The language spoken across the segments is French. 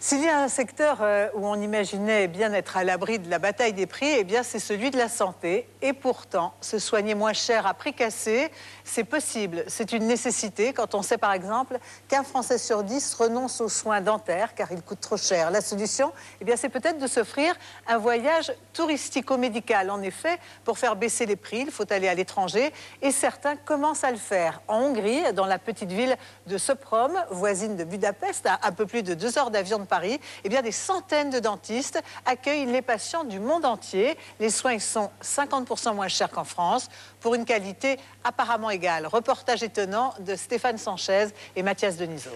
S'il y a un secteur où on imaginait bien être à l'abri de la bataille des prix, eh bien c'est celui de la santé. Et pourtant, se soigner moins cher à prix cassé, c'est possible. C'est une nécessité quand on sait par exemple qu'un Français sur 10 renonce aux soins dentaires car ils coûtent trop cher. La solution, eh bien c'est peut-être de s'offrir un voyage touristico-médical. En effet, pour faire baisser les prix, il faut aller à l'étranger et certains commencent à le faire. En Hongrie, dans la petite ville de Sopron, voisine de Budapest, à un peu plus de 2 heures d'avion de Paris, eh bien, des centaines de dentistes accueillent les patients du monde entier. Les soins sont 50% moins chers qu'en France, pour une qualité apparemment égale. Reportage étonnant de Stéphane Sanchez et Mathias Denisot.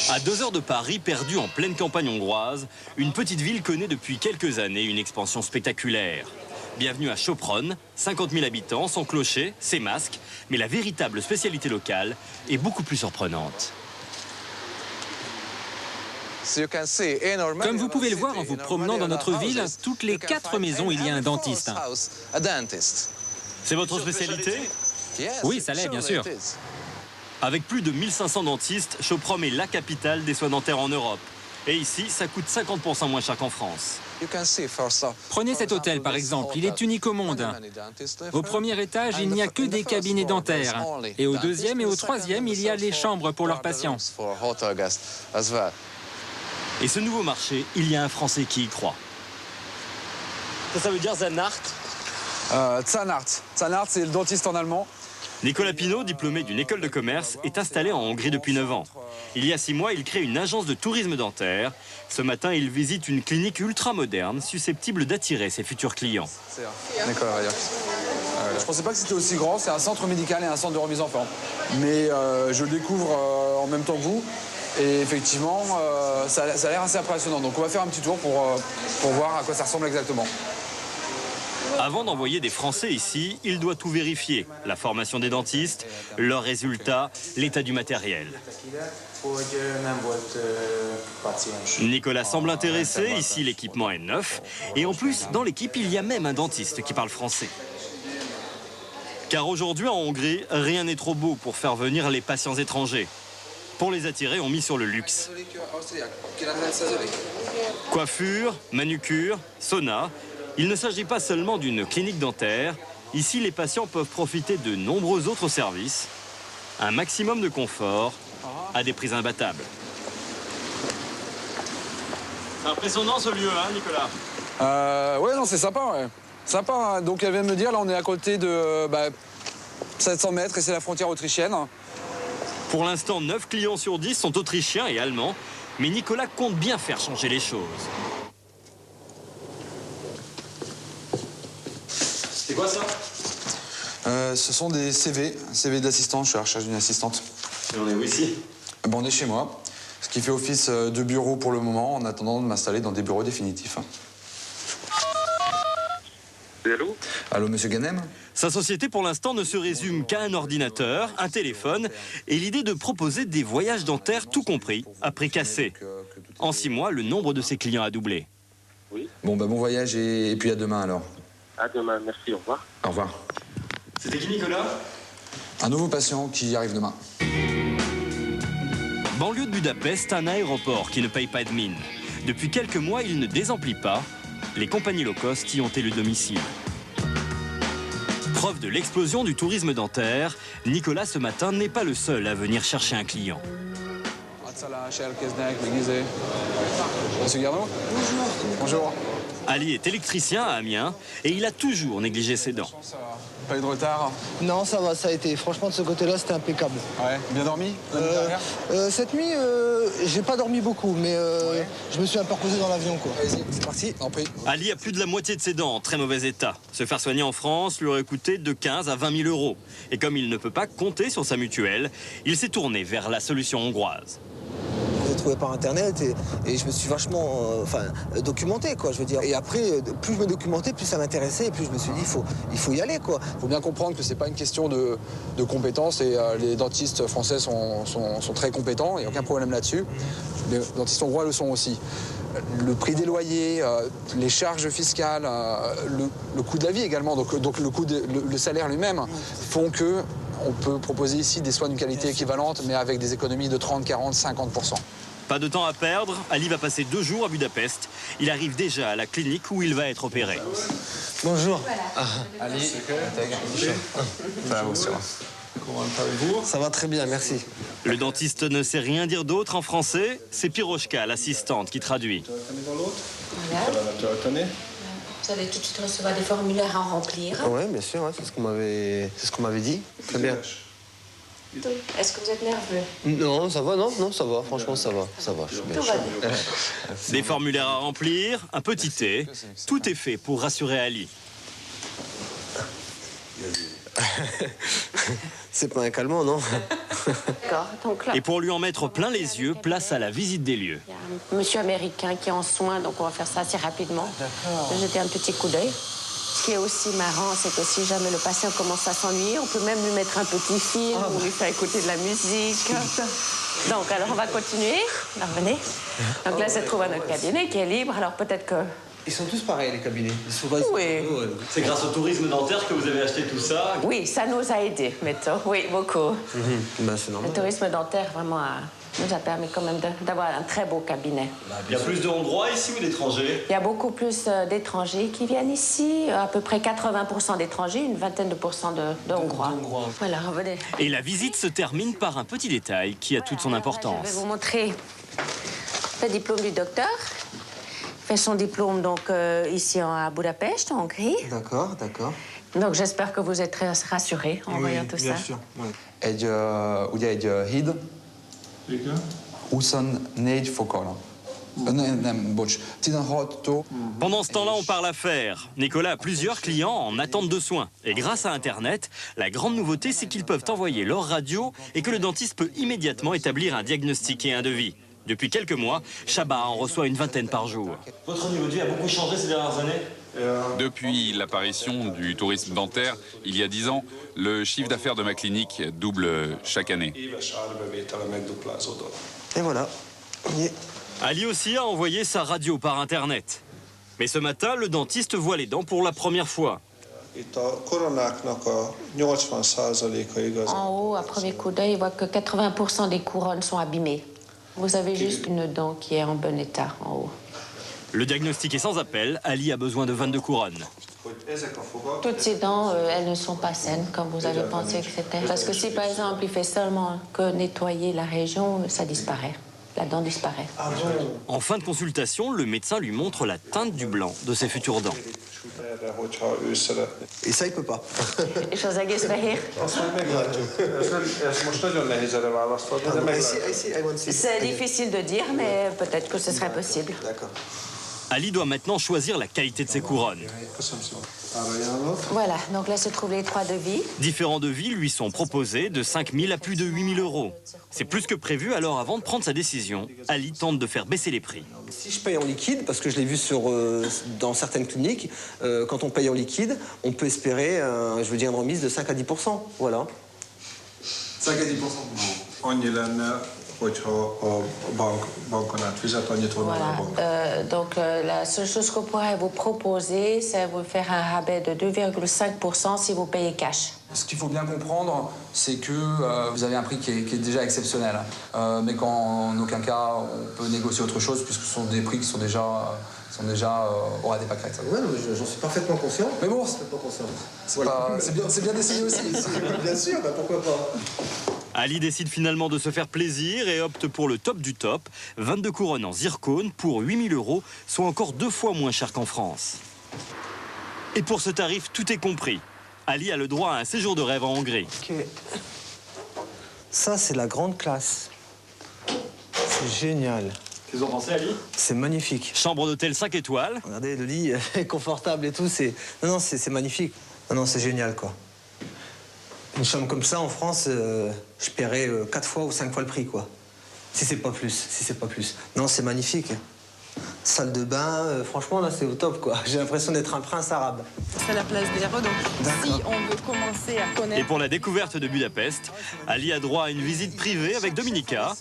À 2 heures de Paris, perdue en pleine campagne hongroise, une petite ville connaît depuis quelques années une expansion spectaculaire. Bienvenue à Sopron, 50 000 habitants, sans clocher, ses masques, mais la véritable spécialité locale est beaucoup plus surprenante. Comme vous pouvez le voir en vous promenant dans notre ville, toutes les 4 maisons, il y a un dentiste. C'est votre spécialité? Oui, ça l'est, bien sûr. Avec plus de 1500 dentistes, Sopron est la capitale des soins dentaires en Europe. Et ici, ça coûte 50% moins cher qu'en France. Prenez cet hôtel, par exemple. Il est unique au monde. Au premier étage, il n'y a que des cabinets dentaires. Et au deuxième et au troisième, il y a les chambres pour leurs patients. Et ce nouveau marché, il y a un Français qui y croit. Ça veut dire Zahnarzt? Zahnarzt, c'est le dentiste en allemand. Nicolas Pinault, diplômé d'une école de commerce, est installé en Hongrie depuis 9 ans. Il y a 6 mois, il crée une agence de tourisme dentaire. Ce matin, il visite une clinique ultra moderne, susceptible d'attirer ses futurs clients. Je ne pensais pas que c'était aussi grand. C'est un centre médical et un centre de remise en forme. Mais je le découvre en même temps que vous. Et effectivement, ça a l'air assez impressionnant. Donc on va faire un petit tour pour voir à quoi ça ressemble exactement. Avant d'envoyer des Français ici, il doit tout vérifier. La formation des dentistes, leurs résultats, l'état du matériel. Nicolas semble intéressé, ici l'équipement est neuf. Et en plus, dans l'équipe, il y a même un dentiste qui parle français. Car aujourd'hui en Hongrie, rien n'est trop beau pour faire venir les patients étrangers. Pour les attirer, on mise sur le luxe. Coiffure, manucure, sauna. Il ne s'agit pas seulement d'une clinique dentaire. Ici, les patients peuvent profiter de nombreux autres services. Un maximum de confort à des prix imbattables. C'est impressionnant ce lieu, hein, Nicolas? Ouais, non, c'est sympa, ouais. Sympa, hein. Donc elle vient de me dire, là, on est à côté de 700 mètres et c'est la frontière autrichienne. Pour l'instant, 9 clients sur 10 sont autrichiens et allemands. Mais Nicolas compte bien faire changer les choses. C'est quoi ça? Ce sont des CV d'assistante. Je suis à la recherche d'une assistante. Et on est où ici? On est chez moi, ce qui fait office de bureau pour le moment, en attendant de m'installer dans des bureaux définitifs. Allô? Allô, monsieur Ganem? Sa société, pour l'instant, ne se résume qu'à un ordinateur, un téléphone et l'idée de proposer des voyages dentaires tout compris, à prix cassé. En 6 mois, le nombre de ses clients a doublé. Oui. Bon voyage et puis à demain alors. À demain, merci, au revoir. Au revoir. C'était qui, Nicolas? Un nouveau patient qui arrive demain. Banlieue de Budapest, un aéroport qui ne paye pas de mine. Depuis quelques mois, il ne désemplit pas. Les compagnies low cost y ont élu domicile. Preuve de l'explosion du tourisme dentaire, Nicolas, ce matin, n'est pas le seul à venir chercher un client. Monsieur Garneau? Bonjour. Bonjour. Ali est électricien à Amiens et il a toujours négligé ses dents. Pas eu de retard? Non, ça va, ça a été. Franchement, de ce côté-là, c'était impeccable. Ouais, bien dormi la nuit dernière? Cette nuit, j'ai pas dormi beaucoup, mais je me suis un peu reposé dans l'avion, quoi. Allez-y, c'est parti, en prix. Ali a plus de la moitié de ses dents en très mauvais état. Se faire soigner en France lui aurait coûté de 15 à 20 000 euros. Et comme il ne peut pas compter sur sa mutuelle, il s'est tourné vers la solution hongroise. Je l'ai trouvé par internet et je me suis vachement documenté, quoi, je veux dire. Et après, plus je me documentais, plus ça m'intéressait et plus je me suis dit il faut y aller, quoi. Il faut bien comprendre que c'est pas une question de compétences et les dentistes français sont très compétents, il n'y a aucun problème là-dessus. Les dentistes hongrois le sont aussi. Le prix des loyers, les charges fiscales, le coût de la vie également, donc le salaire lui-même font que On peut proposer ici des soins d'une qualité équivalente, mais avec des économies de 30, 40, 50%. Pas de temps à perdre, Ali va passer 2 jours à Budapest. Il arrive déjà à la clinique où il va être opéré. Bonjour. Ali, Ça va très bien, merci. Le dentiste ne sait rien dire d'autre en français. C'est Piroshka, l'assistante, qui traduit. Voilà. Vous allez tout de suite recevoir des formulaires à remplir. Oui, bien sûr, ouais, c'est ce qu'on m'avait dit. Très bien. Est-ce que vous êtes nerveux? Non, ça va, non, ça va. Franchement, ça va, je suis bien. Tout va bien. Des formulaires à remplir, un petit thé. Tout est fait pour rassurer Ali. C'est pas un calmant, non? D'accord. Donc là, Et pour lui en mettre plein les yeux, place à la visite des lieux. il y a un monsieur américain qui est en soins, donc on va faire ça assez rapidement. Je vais jeter un petit coup d'œil. Ce qui est aussi marrant, c'est que si jamais le patient commence à s'ennuyer, on peut même lui mettre un petit film ou lui faire écouter de la musique. Donc, alors on va continuer. Alors, venez. Donc là, se trouve notre cabinet qui est libre. Alors peut-être que... Ils sont tous pareils, les cabinets. Oui. C'est grâce au tourisme dentaire que vous avez acheté tout ça. Oui, ça nous a aidés, mettons. Oui, beaucoup. Ben, c'est Le normal. tourisme dentaire, vraiment, nous a permis quand même d'avoir un très beau cabinet. Il y a plus de Hongrois ici ou d'étrangers? Il y a beaucoup plus d'étrangers qui viennent ici, à peu près 80% d'étrangers, une vingtaine de pourcents de Hongrois. Voilà, revenez. Et la visite se termine par un petit détail qui a toute son importance. Je vais vous montrer le diplôme du docteur. Il fait son diplôme donc ici à Budapest, en Hongrie. D'accord. Donc j'espère que vous êtes très rassurés en voyant tout ça. Bien sûr. Ouais. ugye egy híd, 24 fokkal. Nem, bocs, 16-tól. Pendant ce temps-là, on parle affaires. Nicolas a plusieurs clients en attente de soins. Et grâce à Internet, la grande nouveauté, c'est qu'ils peuvent envoyer leur radio et que le dentiste peut immédiatement établir un diagnostic et un devis. Depuis quelques mois, Shaba en reçoit une vingtaine par jour. Votre niveau de vie a beaucoup changé ces dernières années? Depuis l'apparition du tourisme dentaire, il y a 10 ans, le chiffre d'affaires de ma clinique double chaque année. Et voilà. Ali aussi a envoyé sa radio par Internet. Mais ce matin, le dentiste voit les dents pour la première fois. En haut, à premier coup d'œil, il voit que 80% des couronnes sont abîmées. Vous avez juste une dent qui est en bon état en haut. Le diagnostic est sans appel. Ali a besoin de 22 couronnes. Toutes ces dents, elles ne sont pas saines comme vous avez pensé que c'était. Parce que si, par exemple, il fait seulement que nettoyer la région, ça disparaît. La dent disparaît. En fin de consultation, le médecin lui montre la teinte du blanc de ses futures dents. Et ça, il peut pas. És az egész fehér? C'est difficile de dire, mais peut-être que ce serait possible. D'accord. Ali doit maintenant choisir la qualité de ses couronnes. Voilà, donc là se trouvent les 3 devis. Différents devis lui sont proposés de 5 000 à plus de 8 000 euros. C'est plus que prévu, alors avant de prendre sa décision, Ali tente de faire baisser les prix. Si je paye en liquide, parce que je l'ai vu dans certaines cliniques, quand on paye en liquide, on peut espérer, une remise de 5 à 10%. Voilà. 5 à 10%. Voilà. Donc la seule chose qu'on pourrait vous proposer, c'est vous faire un rabais de 2,5% si vous payez cash. Ce qu'il faut bien comprendre, c'est que vous avez un prix qui est déjà exceptionnel, mais qu'en aucun cas on peut négocier autre chose, puisque ce sont des prix qui sont déjà au ras des pâquerettes. Ouais, j'en suis parfaitement conscient. Mais bon, Voilà. c'est bien d'essayer aussi. Bien sûr, pourquoi pas. Ali décide finalement de se faire plaisir et opte pour le top du top. 22 couronnes en zircone pour 8 000 euros, soit encore 2 fois moins cher qu'en France. Et pour ce tarif, tout est compris. Ali a le droit à un séjour de rêve en Hongrie. Ok. Ça, c'est la grande classe. C'est génial. Qu'est-ce que vous en pensez, Ali? C'est magnifique. Chambre d'hôtel 5 étoiles. Regardez, le lit est confortable et tout. Non, c'est magnifique. Non, c'est génial, quoi. Une chambre comme ça, en France, je paierais 4 fois ou 5 fois le prix, quoi. Si c'est pas plus. Non, c'est magnifique. Salle de bain, franchement, là, c'est au top, quoi. J'ai l'impression d'être un prince arabe. C'est la place des héros, donc si on veut commencer à connaître... Et pour la découverte de Budapest, Ali a droit à une visite privée avec Dominika,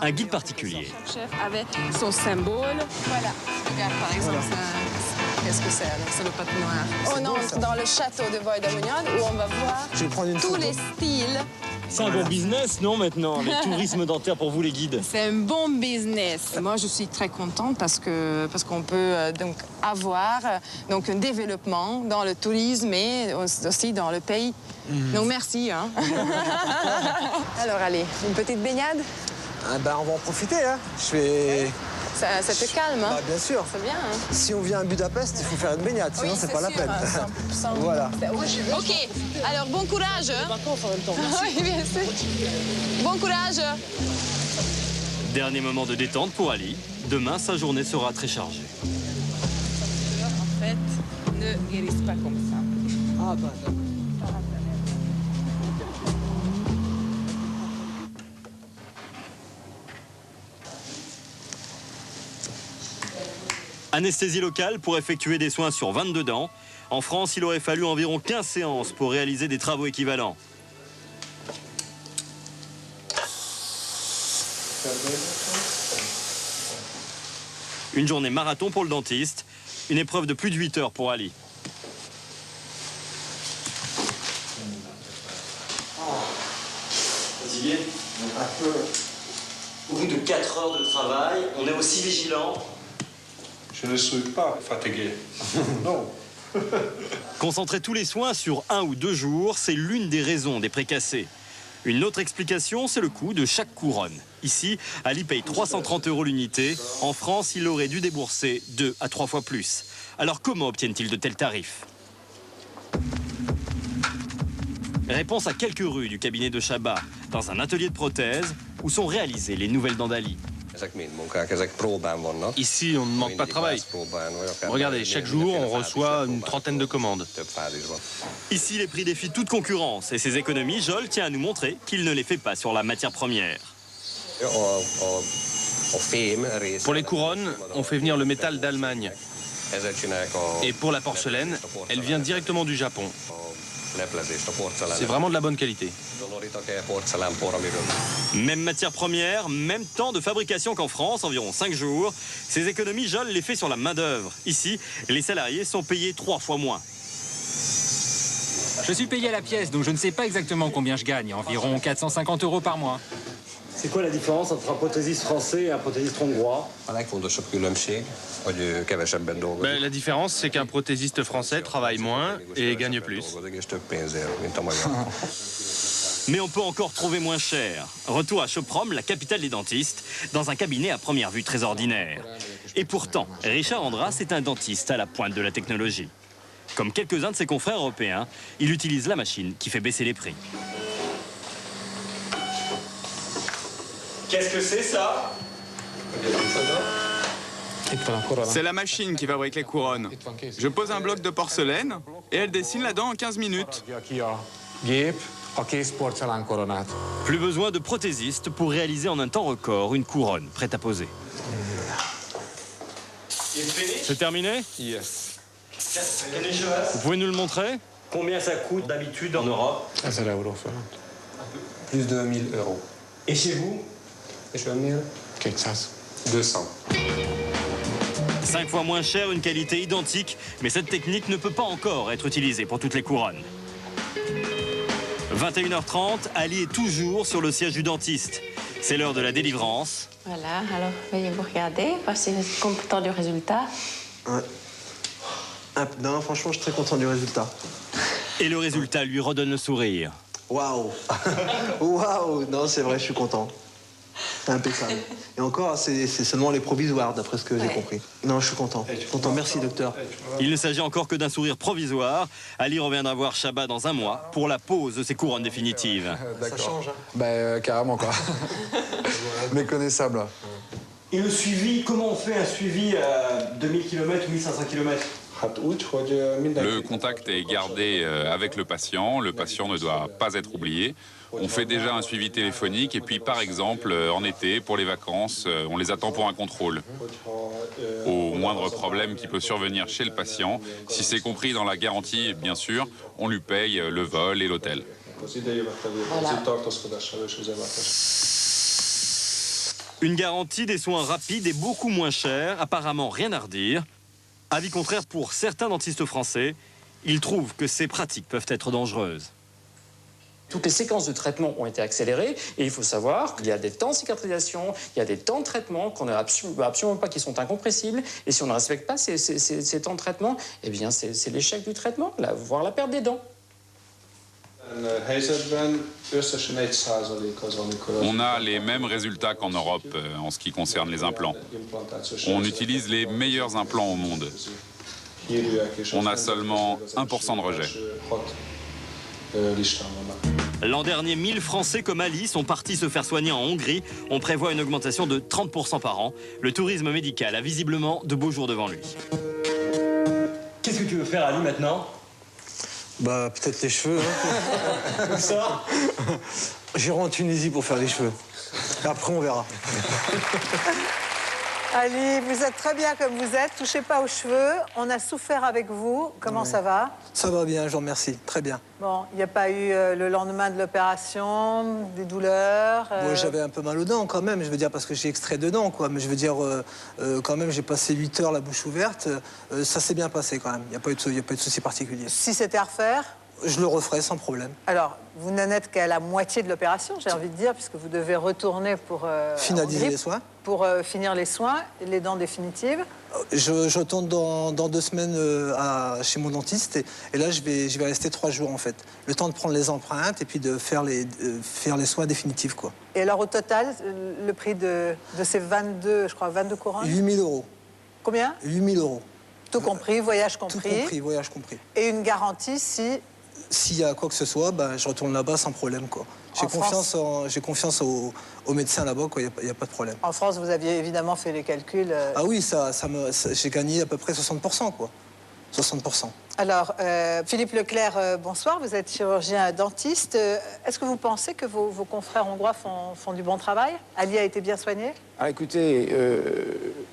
un guide particulier. Chaque chef avait son symbole. Voilà, regarde, par exemple, ça... qu'est-ce que c'est. Donc c'est le patinoire. On entre dans le château de Bois-d'Amoniade où on va voir tous les styles. C'est un bon business, non, maintenant, le tourisme dentaire pour vous, les guides? C'est un bon business. Moi, je suis très contente parce qu'on peut donc avoir donc un développement dans le tourisme et aussi dans le pays. Donc merci. Hein. Alors allez, une petite baignade? Ah ben, on va en profiter. Hein. Ça te calme, hein? Bah, bien sûr. C'est bien, hein? Si on vient à Budapest, il faut faire une baignade, sinon Oui, c'est pas la sûr, peine. sans- Voilà. Ok, alors bon courage. Hein? Vacances en même temps. Oui, bien sûr. Bon courage. Dernier moment de détente pour Ali. Demain, sa journée sera très chargée. En fait, ne guérissent pas comme ça. Ah bah d'accord. Anesthésie locale pour effectuer des soins sur 22 dents. En France, il aurait fallu environ 15 séances pour réaliser des travaux équivalents. Une journée marathon pour le dentiste. Une épreuve de plus de 8 heures pour Ali. Fatigué? Un peu. Au bout de 4 heures de travail, on est aussi vigilant. Je ne suis pas fatigué. Non. Concentrer tous les soins sur 1 ou 2 jours, c'est l'une des raisons des précassés. Une autre explication, c'est le coût de chaque couronne. Ici, Ali paye 330 € l'unité. En France, il aurait dû débourser 2 à 3 fois plus. Alors comment obtiennent-ils de tels tarifs? Réponse à quelques rues du cabinet de Chabat, dans un atelier de prothèses où sont réalisées les nouvelles dents d'Ali. Ici, on ne manque pas de travail. Regardez, chaque jour, on reçoit une trentaine de commandes. Ici, les prix défient toute concurrence. Et ses économies, Joel tient à nous montrer qu'il ne les fait pas sur la matière première. Pour les couronnes, on fait venir le métal d'Allemagne. Et pour la porcelaine, elle vient directement du Japon. C'est vraiment de la bonne qualité. Même matière première, même temps de fabrication qu'en France, environ 5 jours. Ces économies, Joel les fait sur la main-d'œuvre. Ici, les salariés sont payés 3 fois moins. Je suis payé à la pièce, donc je ne sais pas exactement combien je gagne. Environ 450 € par mois. C'est quoi la différence entre un prothésiste français et un prothésiste hongrois? La différence, c'est qu'un prothésiste français travaille moins et gagne plus. Mais on peut encore trouver moins cher. Retour à Choprom, la capitale des dentistes, dans un cabinet à première vue très ordinaire. Et pourtant, Richard Andras est un dentiste à la pointe de la technologie. Comme quelques-uns de ses confrères européens, il utilise la machine qui fait baisser les prix. Qu'est-ce que c'est ça? C'est la machine qui fabrique les couronnes. Je pose un bloc de porcelaine et elle dessine la dent en 15 minutes. Plus besoin de prothésistes pour réaliser en un temps record une couronne prête à poser. C'est terminé? Yes. Vous pouvez nous le montrer? Combien ça coûte d'habitude en Europe? 1000 €. Plus de 1000 €. Et chez vous? 200. 5 fois moins cher, une qualité identique, mais cette technique ne peut pas encore être utilisée pour toutes les couronnes. 21h30, Ali est toujours sur le siège du dentiste. C'est l'heure de la délivrance. Voilà, alors veuillez vous regarder, voir si vous êtes content du résultat. Ouais. Non, franchement, je suis très content du résultat. Et le résultat lui redonne le sourire. Waouh. Waouh. Non, c'est vrai, je suis content. C'est impeccable. Et encore, c'est seulement les provisoires, d'après ce que j'ai compris. Non, je suis content. Je suis content. Merci, docteur. Il ne s'agit encore que d'un sourire provisoire. Ali reviendra voir Chabat dans un mois pour la pose de ses couronnes définitives. Ça change, hein? Ben, carrément, quoi. Méconnaissable. Et le suivi, comment on fait un suivi à 2000 km ou 1500 km? Le contact est gardé avec le patient ne doit pas être oublié. On fait déjà un suivi téléphonique et puis par exemple en été pour les vacances, on les attend pour un contrôle. Au moindre problème qui peut survenir chez le patient, si c'est compris dans la garantie bien sûr, on lui paye le vol et l'hôtel. Une garantie des soins rapides et beaucoup moins chers, apparemment rien à redire. Avis contraire pour certains dentistes français. Ils trouvent que ces pratiques peuvent être dangereuses. Toutes les séquences de traitement ont été accélérées et il faut savoir qu'il y a des temps de cicatrisation, il y a des temps de traitement qu'on n'a absolument pas, qui sont incompressibles. Et si on ne respecte pas ces temps de traitement, eh bien c'est l'échec du traitement, voire la perte des dents. On a les mêmes résultats qu'en Europe en ce qui concerne les implants. On utilise les meilleurs implants au monde. On a seulement 1% de rejet. L'an dernier, 1000 Français comme Ali sont partis se faire soigner en Hongrie. On prévoit une augmentation de 30% par an. Le tourisme médical a visiblement de beaux jours devant lui. Qu'est-ce que tu veux faire, Ali, maintenant? Bah, peut-être les cheveux. Hein. Comme ça? J'irai en Tunisie pour faire les cheveux. Et après, on verra. Ali, vous êtes très bien comme vous êtes. Touchez pas aux cheveux. On a souffert avec vous. Comment ça va? Ça va bien, je vous remercie. Très bien. Bon, il n'y a pas eu le lendemain de l'opération, des douleurs Bon, j'avais un peu mal aux dents quand même, je veux dire, parce que j'ai extrait de dents, quoi. Mais je veux dire, quand même, j'ai passé 8 heures la bouche ouverte. Ça s'est bien passé quand même. Il n'y a pas eu de souci particulier. Si c'était à refaire? Je le referai sans problème. Alors, vous n'en êtes qu'à la moitié de l'opération, j'ai envie de dire, puisque vous devez retourner pour... finaliser les soins. Pour finir les soins, les dents définitives. Je retourne dans 2 semaines chez mon dentiste et là, je vais rester 3 jours, en fait. Le temps de prendre les empreintes et puis de faire les soins définitifs, quoi. Et alors, au total, le prix de ces 22 couronnes? 8 000 €. Combien? 8 000 €. Tout compris, voyage compris. Tout compris, voyage compris. Et une garantie si... S'il y a quoi que ce soit, ben, je retourne là-bas sans problème, quoi. J'ai confiance aux médecins là-bas, quoi. Il n'y a pas de problème. En France, vous aviez évidemment fait les calculs. Ah oui, j'ai gagné à peu près 60%, quoi. 60%. Alors, Philippe Leclerc, bonsoir. Vous êtes chirurgien dentiste. Est-ce que vous pensez que vos confrères hongrois font du bon travail? Ali a été bien soigné? Ah, écoutez,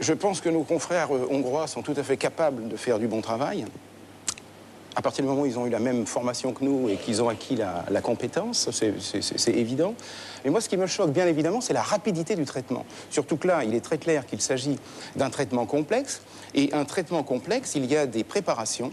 je pense que nos confrères hongrois sont tout à fait capables de faire du bon travail. À partir du moment où ils ont eu la même formation que nous et qu'ils ont acquis la compétence, c'est évident. Mais moi, ce qui me choque, bien évidemment, c'est la rapidité du traitement. Surtout que là, il est très clair qu'il s'agit d'un traitement complexe. Et un traitement complexe, il y a des préparations.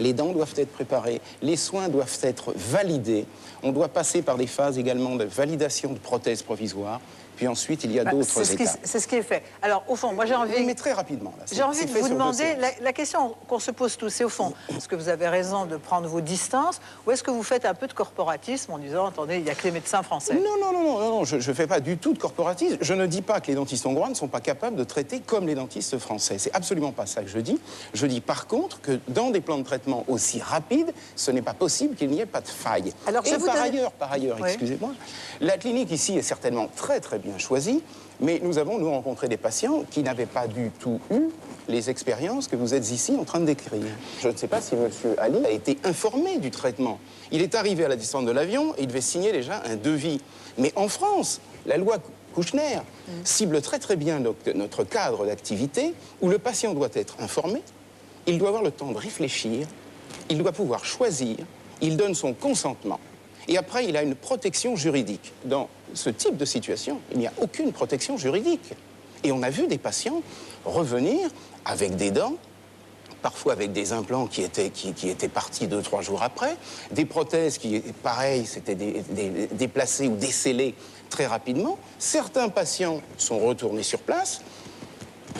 Les dents doivent être préparées, les soins doivent être validés. On doit passer par des phases également de validation de prothèses provisoires. Puis ensuite, il y a d'autres étapes. C'est ce qui est fait. Alors, au fond, moi j'ai envie... Mais très rapidement. J'ai envie de vous demander, la question qu'on se pose tous, c'est au fond, est-ce que vous avez raison de prendre vos distances ou est-ce que vous faites un peu de corporatisme en disant, attendez, il n'y a que les médecins français? Non, je ne fais pas du tout de corporatisme. Je ne dis pas que les dentistes hongrois ne sont pas capables de traiter comme les dentistes français. C'est absolument pas ça que je dis. Je dis par contre que dans des plans de traitement aussi rapides, ce n'est pas possible qu'il n'y ait pas de faille. Alors, par ailleurs, oui. Excusez-moi, la clinique ici est certainement très bien choisie, mais nous avons, rencontré des patients qui n'avaient pas du tout eu les expériences que vous êtes ici en train de décrire. Je ne sais pas si M. Ali a été informé du traitement. Il est arrivé à la descente de l'avion et il devait signer déjà un devis. Mais en France, la loi Kouchner cible très bien notre cadre d'activité où le patient doit être informé, il doit avoir le temps de réfléchir, il doit pouvoir choisir, il donne son consentement. Et après, il a une protection juridique. Dans ce type de situation, il n'y a aucune protection juridique. Et on a vu des patients revenir avec des dents, parfois avec des implants qui étaient partis 2-3 jours après, des prothèses qui, pareil, s'étaient déplacées ou décellées très rapidement. Certains patients sont retournés sur place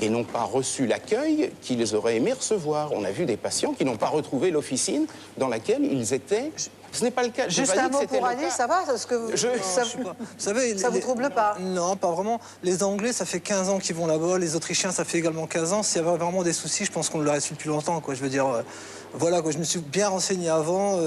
et n'ont pas reçu l'accueil qu'ils auraient aimé recevoir. On a vu des patients qui n'ont pas retrouvé l'officine dans laquelle ils étaient... Ce n'est pas le cas. Juste un mot pour Ali, ça va? Parce que ça vous trouble pas? Non, pas vraiment. Les Anglais, ça fait 15 ans qu'ils vont là-bas. Les Autrichiens, ça fait également 15 ans. S'il y avait vraiment des soucis, je pense qu'on l'aurait su depuis longtemps, quoi. Je veux dire, voilà, quoi. Je me suis bien renseigné avant.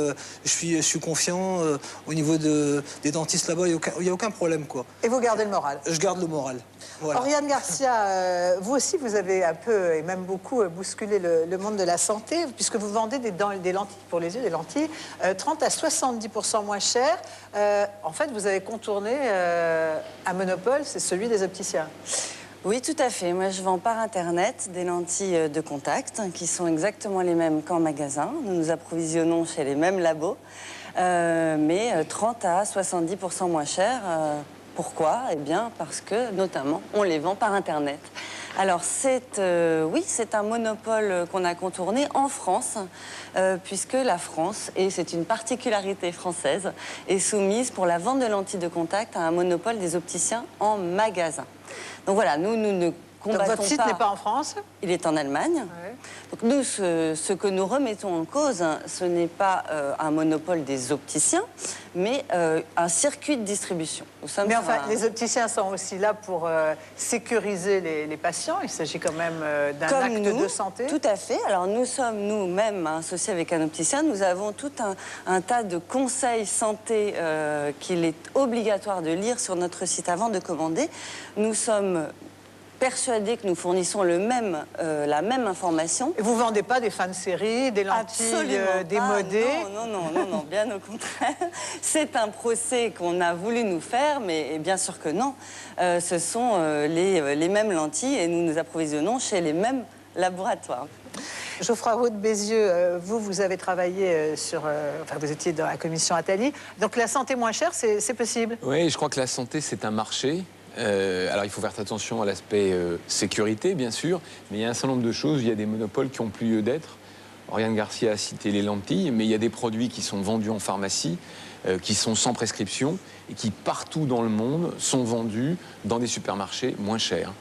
Je suis confiant. Au niveau des dentistes là-bas, il n'y a aucun problème, quoi. Et vous gardez le moral? Je garde le moral. Voilà. Oriane Garcia, vous aussi, vous avez un peu, et même beaucoup, bousculé le monde de la santé, puisque vous vendez des lentilles pour les yeux, des lentilles 30 à 70% moins chères. En fait, vous avez contourné un monopole, c'est celui des opticiens. Oui, tout à fait. Moi, je vends par Internet des lentilles de contact qui sont exactement les mêmes qu'en magasin. Nous nous approvisionnons chez les mêmes labos, mais 30 à 70% moins chères. Pourquoi? Eh bien, parce que, notamment, on les vend par Internet. Alors, oui, c'est un monopole qu'on a contourné en France, puisque la France, et c'est une particularité française, est soumise pour la vente de lentilles de contact à un monopole des opticiens en magasin. Donc voilà, nous ne combattons pas... Votre site n'est pas en France? Il est en Allemagne. Ouais. Donc nous, ce que nous remettons en cause, ce n'est pas un monopole des opticiens, mais un circuit de distribution. Mais enfin, les opticiens sont aussi là pour sécuriser les patients. Il s'agit quand même d'un acte de santé. Tout à fait. Alors nous sommes nous-mêmes associés avec un opticien. Nous avons tout un tas de conseils santé qu'il est obligatoire de lire sur notre site avant de commander. Nous sommes persuadés que nous fournissons la même information. Et vous ne vendez pas des fins de série, des lentilles démodées? Non, bien au contraire. C'est un procès qu'on a voulu nous faire, mais bien sûr que non. Ce sont les mêmes lentilles et nous nous approvisionnons chez les mêmes laboratoires. Geoffroy Roux de Bézieux, vous avez travaillé vous étiez dans la commission Attali. Donc la santé moins chère, c'est possible? Oui, je crois que la santé, c'est un marché. Alors il faut faire attention à l'aspect sécurité, bien sûr, mais il y a un certain nombre de choses, il y a des monopoles qui n'ont plus lieu d'être. Oriane Garcia a cité les lentilles, mais il y a des produits qui sont vendus en pharmacie, qui sont sans prescription, et qui partout dans le monde sont vendus dans des supermarchés moins chers.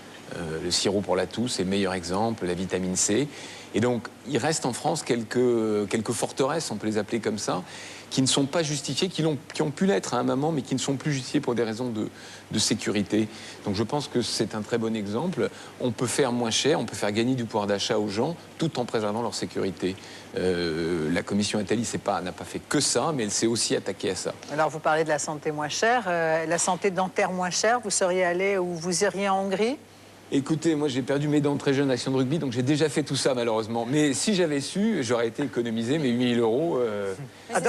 Le sirop pour la toux, c'est le meilleur exemple, la vitamine C. Et donc, il reste en France quelques forteresses, on peut les appeler comme ça, qui ne sont pas justifiées, qui ont pu l'être à un moment, mais qui ne sont plus justifiées pour des raisons de sécurité. Donc je pense que c'est un très bon exemple. On peut faire moins cher, on peut faire gagner du pouvoir d'achat aux gens, tout en préservant leur sécurité. La commission Attali n'a pas fait que ça, mais elle s'est aussi attaquée à ça. Alors vous parlez de la santé moins chère, la santé dentaire moins chère, vous seriez allé ou vous iriez en Hongrie? Écoutez, moi j'ai perdu mes dents très jeune à Action de rugby, donc j'ai déjà fait tout ça malheureusement. Mais si j'avais su, j'aurais été économisé mes 8 000 €.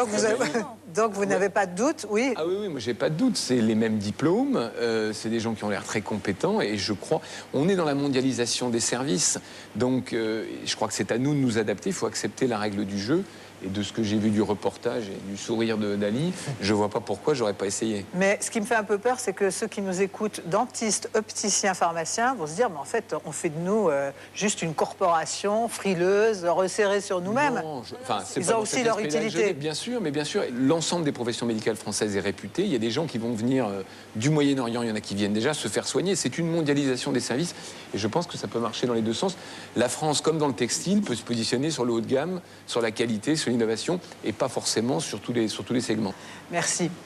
Donc vous n'avez pas de doute, oui? Ah oui, moi j'ai pas de doute. C'est les mêmes diplômes, c'est des gens qui ont l'air très compétents et je crois, on est dans la mondialisation des services. Donc je crois que c'est à nous de nous adapter, il faut accepter la règle du jeu. Et de ce que j'ai vu du reportage et du sourire d'Ali, je vois pas pourquoi j'aurais pas essayé. Mais ce qui me fait un peu peur, c'est que ceux qui nous écoutent, dentistes, opticiens, pharmaciens, vont se dire, mais en fait, on fait de nous juste une corporation frileuse, resserrée sur nous-mêmes. Ils ont aussi leur utilité. Bien sûr, mais bien sûr, l'ensemble des professions médicales françaises est réputée. Il y a des gens qui vont venir du Moyen-Orient, il y en a qui viennent déjà se faire soigner. C'est une mondialisation des services et je pense que ça peut marcher dans les deux sens. La France, comme dans le textile, peut se positionner sur le haut de gamme, sur la qualité, sur l'innovation et pas forcément sur tous les segments. Merci.